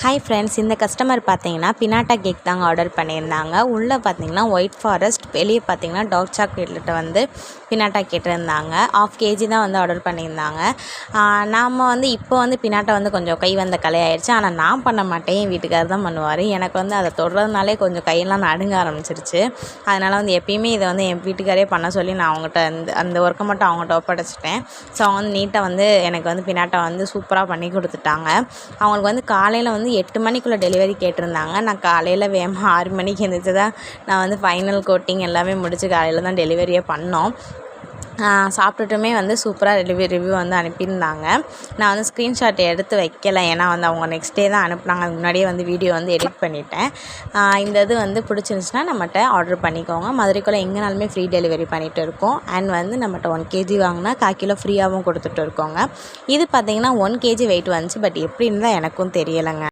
Hi friends, இந்த customer பார்த்தீங்கன்னா pinata cake தாங்க ஆர்டர் பண்ணியிருந்தாங்க. உள்ளே பார்த்தீங்கன்னா ஒயிட் ஃபாரஸ்ட், வெளியே பார்த்தீங்கன்னா டார்க் சாக்லேட்டில் வந்து பினாட்டா கேட்டிருந்தாங்க. 1/2 kg தான் வந்து ஆர்டர் பண்ணியிருந்தாங்க. நாம் வந்து இப்போ வந்து பினாட்டா வந்து கொஞ்சம் கை வந்த கலை ஆயிடுச்சு. ஆனால் நான் பண்ண மாட்டேன், என் வீட்டுக்காரர் தான் பண்ணுவார். எனக்கு வந்து அதை தொடுறதுனாலே கொஞ்சம் கையெல்லாம் நடுங்க ஆரம்பிச்சிருச்சு. அதனால் வந்து எப்பயுமே இதை வந்து என் வீட்டுக்காரே பண்ண சொல்லி நான் அவங்ககிட்ட அந்த ஒர்க்கை மட்டும் அவங்ககிட்ட ஒப்படைச்சிட்டேன். ஸோ அவங்க வந்து நீட்டாக வந்து எனக்கு வந்து பினாட்டா வந்து சூப்பராக பண்ணி கொடுத்துட்டாங்க. அவங்களுக்கு வந்து காலையில் வந்து 8 மணிக்குள்ளே டெலிவரி கேட்டிருந்தாங்க. நான் காலையில் வேகமாக 6 மணிக்கு எழுந்திரிச்சு தான் நான் வந்து ஃபைனல் கோட்டிங் எல்லாமே முடித்து காலையில் தான் டெலிவரியே பண்ணோம். சாப்பிட்டுட்டுமே வந்து சூப்பராக ரிவ்யூ வந்து அனுப்பியிருந்தாங்க. நான் வந்து ஸ்க்ரீன்ஷாட் எடுத்து வைக்கலை, ஏன்னா வந்து அவங்க நெக்ஸ்ட் டே தான் அனுப்புனாங்க. அது முன்னாடியே வந்து வீடியோ வந்து எடிட் பண்ணிட்டேன். இந்த இது வந்து பிடிச்சிருந்துச்சுன்னா நம்மகிட்ட ஆர்டர் பண்ணிக்கோங்க. மதுரைக்குள்ளே எங்கேனாலுமே ஃப்ரீ டெலிவரி பண்ணிகிட்டு இருக்கோம். அண்ட் வந்து நம்மகிட்ட 1 kg வாங்கினா 1/4 கிலோ ஃப்ரீயாகவும் கொடுத்துட்டு இருக்கோங்க. இது பார்த்திங்கன்னா 1 kg வெயிட் வந்துச்சு. பட் எப்படி இருந்தால் எனக்கும் தெரியலைங்க.